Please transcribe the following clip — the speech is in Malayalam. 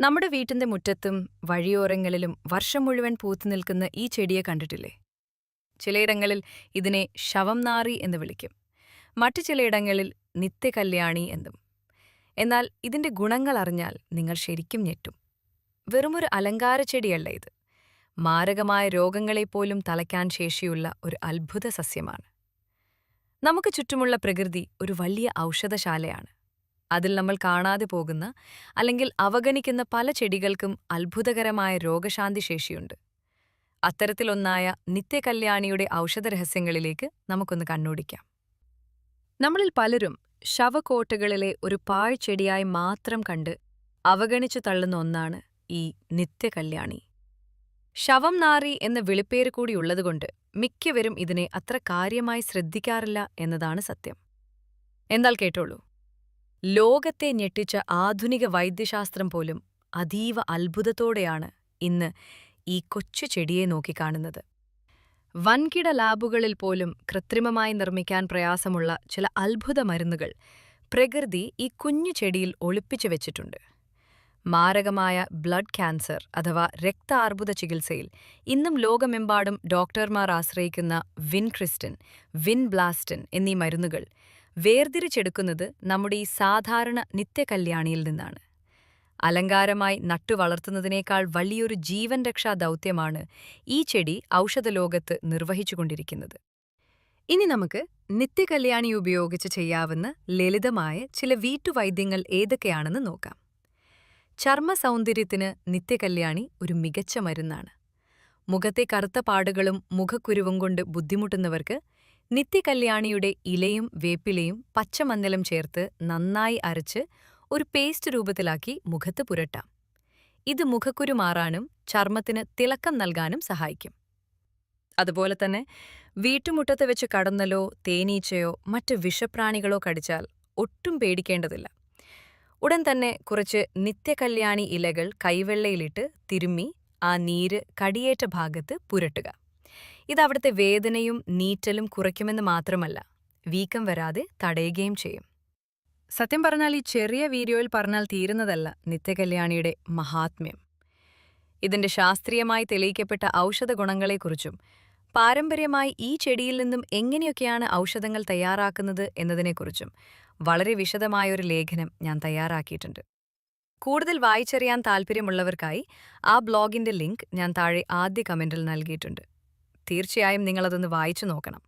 നമ്മുടെ വീട്ടിന്റെ മുറ്റത്തും വഴിയോരങ്ങളിലും വർഷം മുഴുവൻ പൂത്തുനിൽക്കുന്ന ഈ ചെടിയെ കണ്ടിട്ടില്ലേ? ചിലയിടങ്ങളിൽ ഇതിനെ ശവം നാറി എന്ന് വിളിക്കും. മറ്റു ചിലയിടങ്ങളിൽ നിത്യകല്യാണി എന്നും. എന്നാൽ ഇതിന്റെ ഗുണങ്ങൾ അറിഞ്ഞാൽ നിങ്ങൾ ശരിക്കും ഞെട്ടും. വെറുമൊരു അലങ്കാര ചെടിയല്ല ഇത്. മാരകമായ രോഗങ്ങളെപ്പോലും തളയ്ക്കാൻ ശേഷിയുള്ള ഒരു അത്ഭുത സസ്യമാണ്. നമുക്ക് ചുറ്റുമുള്ള പ്രകൃതി ഒരു വലിയ ഔഷധശാലയാണ്. അതിൽ നമ്മൾ കാണാതെ പോകുന്ന അല്ലെങ്കിൽ അവഗണിക്കുന്ന പല ചെടികൾക്കും അത്ഭുതകരമായ രോഗശാന്തി ശേഷിയുണ്ട്. അത്തരത്തിലൊന്നായ നിത്യകല്യാണിയുടെ ഔഷധരഹസ്യങ്ങളിലേക്ക് നമുക്കൊന്ന് കണ്ണോടിക്കാം. നമ്മളിൽ പലരും ശവക്കോട്ടകളിലെ ഒരു പാഴ്ചെടിയായി മാത്രം കണ്ട് അവഗണിച്ചു തള്ളുന്ന ഒന്നാണ് ഈ നിത്യകല്യാണി. ശവം നാറി എന്ന വിളിപ്പേര് കൂടിയുള്ളതുകൊണ്ട് മിക്കവരും ഇതിനെ അത്ര കാര്യമായി ശ്രദ്ധിക്കാറില്ല എന്നതാണ് സത്യം. എന്നാൽ കേട്ടോളൂ, ലോകത്തെ ഞെട്ടിച്ച ആധുനിക വൈദ്യശാസ്ത്രം പോലും അതീവ അത്ഭുതത്തോടെയാണ് ഇന്ന് ഈ കൊച്ചു ചെടിയെ നോക്കിക്കാണുന്നത്. വൻകിട ലാബുകളിൽ പോലും കൃത്രിമമായി നിർമ്മിക്കാൻ പ്രയാസമുള്ള ചില അത്ഭുത മരുന്നുകൾ പ്രകൃതി ഈ കുഞ്ഞു ചെടിയിൽ ഒളിപ്പിച്ചു വെച്ചിട്ടുണ്ട്. മാരകമായ ബ്ലഡ് ക്യാൻസർ അഥവാ രക്താർബുദ ചികിത്സയിൽ ഇന്നും ലോകമെമ്പാടും ഡോക്ടർമാർ ആശ്രയിക്കുന്ന വിൻക്രിസ്റ്റൻ, വിൻബ്ലാസ്റ്റൻ എന്നീ മരുന്നുകൾ വേർതിരിച്ചെടുക്കുന്നത് നമ്മുടെ ഈ സാധാരണ നിത്യകല്യാണിയിൽ നിന്നാണ്. അലങ്കാരമായി നട്ടുവളർത്തുന്നതിനേക്കാൾ വലിയൊരു ജീവൻ രക്ഷാ ദൗത്യമാണ് ഈ ചെടി ഔഷധലോകത്ത് നിർവഹിച്ചുകൊണ്ടിരിക്കുന്നത്. ഇനി നമുക്ക് നിത്യകല്യാണി ഉപയോഗിച്ച് ചെയ്യാവുന്ന ലളിതമായ ചില വീട്ടുവൈദ്യങ്ങൾ ഏതൊക്കെയാണെന്ന് നോക്കാം. ചർമ്മ സൗന്ദര്യത്തിന് നിത്യകല്യാണി ഒരു മികച്ച മരുന്നാണ്. മുഖത്തെ കറുത്ത പാടുകളും മുഖക്കുരുവും കൊണ്ട് ബുദ്ധിമുട്ടുന്നവർക്ക് നിത്യകല്യാണിയുടെ ഇലയും വേപ്പിലയും പച്ചമഞ്ഞളും ചേർത്ത് നന്നായി അരച്ച് ഒരു പേസ്റ്റ് രൂപത്തിലാക്കി മുഖത്ത് പുരട്ടാം. ഇത് മുഖക്കുരു മാറാനും ചർമ്മത്തിന് തിളക്കം നൽകാനും സഹായിക്കും. അതുപോലെ തന്നെ വീട്ടുമുറ്റത്ത് വെച്ച് കടന്നലോ തേനീച്ചയോ മറ്റ് വിഷപ്രാണികളോ കടിച്ചാൽ ഒട്ടും പേടിക്കേണ്ടതില്ല. ഉടൻ തന്നെ കുറച്ച് നിത്യകല്യാണി ഇലകൾ കൈവെള്ളയിലിട്ട് തിരുമ്മി ആ നീര് കടിയേറ്റ ഭാഗത്ത് പുരട്ടുക. ഇതവിടുത്തെ വേദനയും നീറ്റലും കുറയ്ക്കുമെന്ന് മാത്രമല്ല, വീക്കം വരാതെ തടയുകയും ചെയ്യും. സത്യം പറഞ്ഞാൽ ഈ ചെറിയ വീഡിയോയിൽ പറഞ്ഞാൽ തീരുന്നതല്ല നിത്യകല്യാണിയുടെ മഹാത്മ്യം. ഇതിന്റെ ശാസ്ത്രീയമായി തെളിയിക്കപ്പെട്ട ഔഷധ ഗുണങ്ങളെക്കുറിച്ചും പാരമ്പര്യമായി ഈ ചെടിയിൽ നിന്നും എങ്ങനെയൊക്കെയാണ് ഔഷധങ്ങൾ തയ്യാറാക്കുന്നത് എന്നതിനെക്കുറിച്ചും വളരെ വിശദമായൊരു ലേഖനം ഞാൻ തയ്യാറാക്കിയിട്ടുണ്ട്. കൂടുതൽ വായിച്ചറിയാൻ താൽപ്പര്യമുള്ളവർക്കായി ആ ബ്ലോഗിന്റെ ലിങ്ക് ഞാൻ താഴെ ആദ്യ കമന്റിൽ നൽകിയിട്ടുണ്ട്. തീർച്ചയായും നിങ്ങളതൊന്ന് വായിച്ചു നോക്കണം.